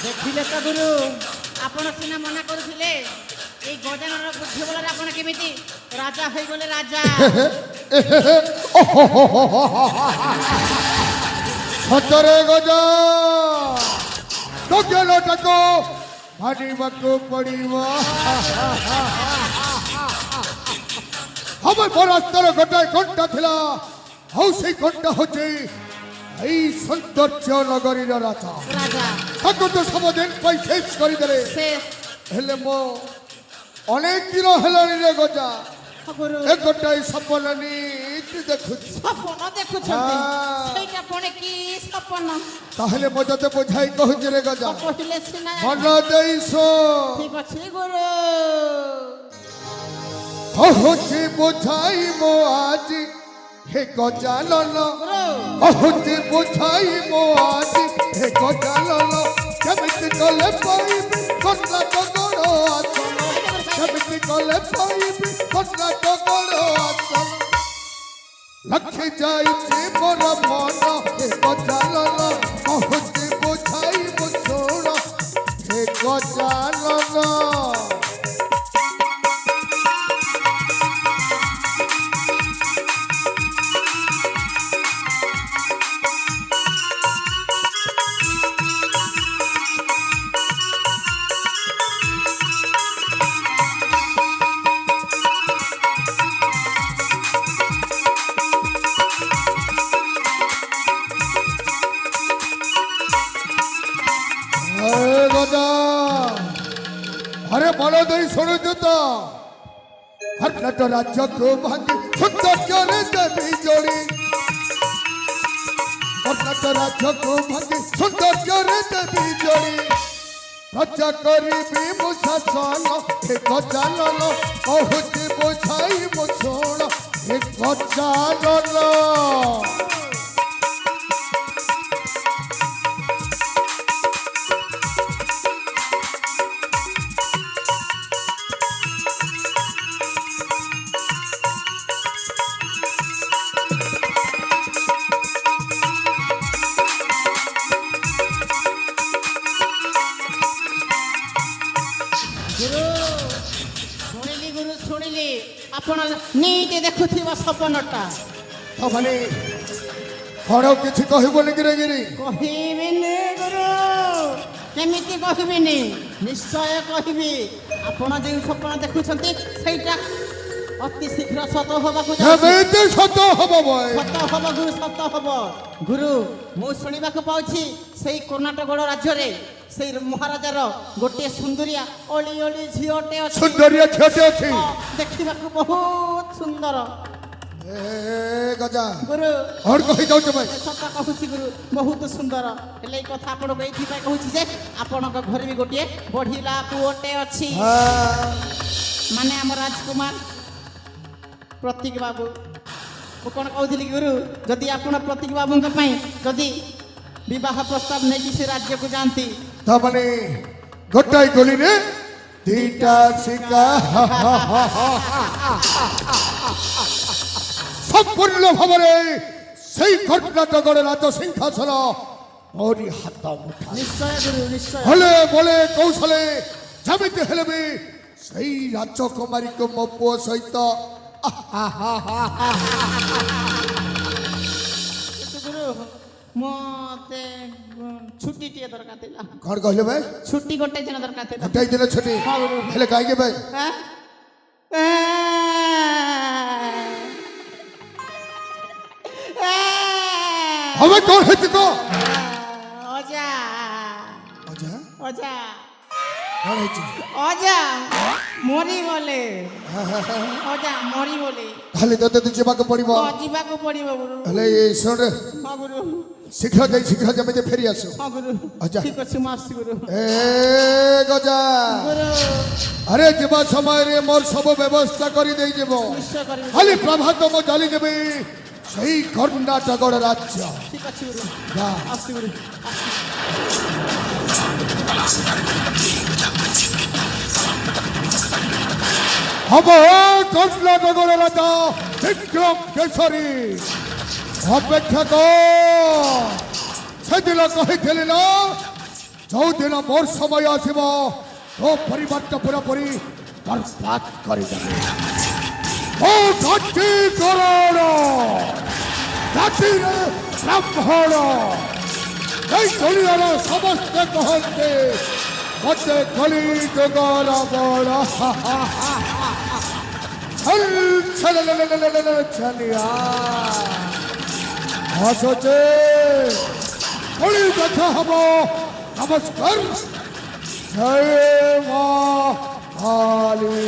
ଦେଖିଲେ ତ ଗୁରୁ ଆପଣ ସିନା ମନା କରୁଥିଲେ এই গজানর বুদ্ধি বলার আপন কেমিতি রাজা হই গলে রাজা সতরে গজা তো গেলটাকো ভানিবাকু পড়িব আমার পরাস্তর গোটায় ঘন্টা ଥିଲା ଆଉ সেই ঘন্টা হচ্ছে এই সৌন্দর্য নগরীর রাজা রাজা তাকে তো সবদিন পাই শেষ করিদেলে শেষ হেলে মো অনেক দিন হেলানি রে গজা গুরু এ গোটাই স্বপ্ন নিতে দেখুছি স্বপ্ন দেখুଛନ୍ତି সেইটা পড়ে কি স্বপ্ন তাহলে মজাতে বোঝাই কହୁଛି রে গজা কহিলে সিনা মন দেইছো ঠিক আছে গুরু কହୁଛି বোঝাই মো আজি হে গজানন কହୁଛି বোঝাই মো আজি হে গজানন কেমিতি কলে পাইবি কন্যা গগড় আসন কেমিতি কলে পাইবি কন্যা গগড় আসন লক্ষ্য যাইছে মোর মন হে গজানন কହୁছি বোঝাই মো শোণ হে গজানন अरे बड़ो दई शुणुचु तो कर्नाटक राज्य को भांगी सौंदर्य देवी जोड़ी कर्नाटक राज्य को भांगी सौंदर्य देवी जोड़ी रजा करी मु शासन हे गजानन कहुची बुझाई मु शोण हे गजानन ଆପଣ ନିଜେ ଦେଖୁଥିବା ସ୍ୱପ୍ନଟା ମାନେ କଣ କିଛି କହିବନି କି ରେ ଗିରି କହିବିନି ଗୁରୁ କେମିତି କହିବିନି ନିଶ୍ଚୟ କହିବି ଆପଣ ଯେଉଁ ସ୍ୱପ୍ନ ଦେଖୁଛନ୍ତି ସେଇଟା ଅତି ଶୀଘ୍ର ସତ ହେବାକୁ ଯାଉଛି ସତ ହବ ସତ ହବ ଗୁରୁ ସତ ହବ ଗୁରୁ ମୁଁ ଶୁଣିବାକୁ ପାଉଛି ସେଇ କର୍ଣ୍ଣାଟକ ରାଜ୍ୟରେ ସେଇ ମହାରାଜାର ଗୋଟିଏ ସୁନ୍ଦରିଆ ଅଳି ଅଳି ଝିଅଟେ ଅଛି ସୁନ୍ଦରିଆ ଝିଅଟେ ଅଛି ଦେଖିବାକୁ ବହୁତ ସୁନ୍ଦର ଏ ଗଜା ଗୁରୁ और कहि जाउछ भाई ସତ କହୁଛି ଗୁରୁ ବହୁତ ସୁନ୍ଦର ହେଲେ ଏଇ କଥା ଆପଣଙ୍କୁ ଏଇଥିପାଇଁ କହୁଛି ଯେ ଆପଣଙ୍କ ଘରେ ବି ଗୋଟିଏ ବଢିଲା ପୁଅଟେ ଅଛି ମାନେ ଆମ ରାଜକୁମାର ପ୍ରତୀକ ବାବୁ ମୁଁ କ'ଣ କହୁଥିଲି ଗୁରୁ ଯଦି ଆପଣ ପ୍ରତୀକ ବାବୁଙ୍କ ପାଇଁ ଯଦି ବିବାହ ପ୍ରସ୍ତାବ ନେଇକି ସେ ରାଜ୍ୟକୁ ଯାଆନ୍ତି ତା ମାନେ ଗୋଟାଇ ଗୋଲିରେ ଦିଟା ଶିକା ସମ୍ପୂର୍ଣ୍ଣ ଭାବରେ ସେଇ କର୍ଣ୍ଣାଟକର ରାଜ ସିଂହାସନ ମୋରି ହାତ ମୁଠା ନିଶ୍ଚୟ ଗୁରୁ ନିଶ୍ଚୟ ହଲେ ବୋଲେ କୌଶଳେ ଯେମିତି ହେଲେ ବି ସେଇ ରାଜକୁମାରୀକୁ ମୋ ପୁଅ ସହିତ ଗୁରୁ ମତେ ଛୁଟିଟିଏ ଦରକାର ଥିଲା କ'ଣ କହିଲେ ଭାଇ ଛୁଟି ଗୋଟେ ଦିନ ଦରକାର ଥିଲା ଗୋଟାଇ ଦିନ ଛୁଟି ହେଲେ କାହିଁକି ଭାଇ હવે કોણ હે તું ଅଜା ଅଜା ଅଜା કોણ હે તું ଅଜା ମରିଗଲେ ଅଜା ମରିଗଲେ ତାହେଲେ ତତେ ତୁ ଯିବାକୁ ପଡ଼ିବ ଯିବାକୁ ପଡ଼ିବ ଗୁରୁ ହେଲେ ଶୁଣ ହଁ ଗୁରୁ ଶୀଘ୍ର ଯାଇ ଶୀଘ୍ର ଯେମିତି ଫେରି ଆସୁ ହଁ ଗୁରୁ ଅଜା ଠିକ ଅଛି ମୁଁ ଆସୁଛି ଗୁରୁ ଏ ଗଜା ଗୁରୁ ଆରେ ଯିବା ସମୟରେ ମୋର ସବୁ ବ୍ୟବସ୍ଥା କରି ଦେଇଯିବ ନିଶ୍ଚୟ କରିବି ଖାଲି ପ୍ରଭାତ ମୁଁ ଚାଲିଯିବି ସେଇ କର୍ଣ୍ଣାଟକର ରାଜ୍ୟ ଠିକ ଅଛି ଗୁରୁ ଯା ଆସୁଛି ଗୁରୁ ହବ କର୍ଣ୍ଣାଟକର ରାଜା ବିକ୍ରମ କେଶରୀ ଅପେକ୍ଷା କର ସେଦିନ କହିଥିଲି ନା ଯେଉଁଦିନ ମୋର ସମୟ ଆସିବ ତୋ ପରିବାରଟା ପୁରାପୁରି ବର୍ବାଦ କରିଦେବେ। ଓ ଜାତି କରଣ ଜାତିରେ ବ୍ରାହ୍ମଣ এই দুনিয়ার ସମସ୍ତେ କହନ୍ତି ମୋତେ କଳି ଯୁଗର ବଡ଼ ଛଲିଆ ହସୁଛେ କଳି ଦେଖା ହବ। ନମସ୍କାର ଜୟ ମା କାଳୀ।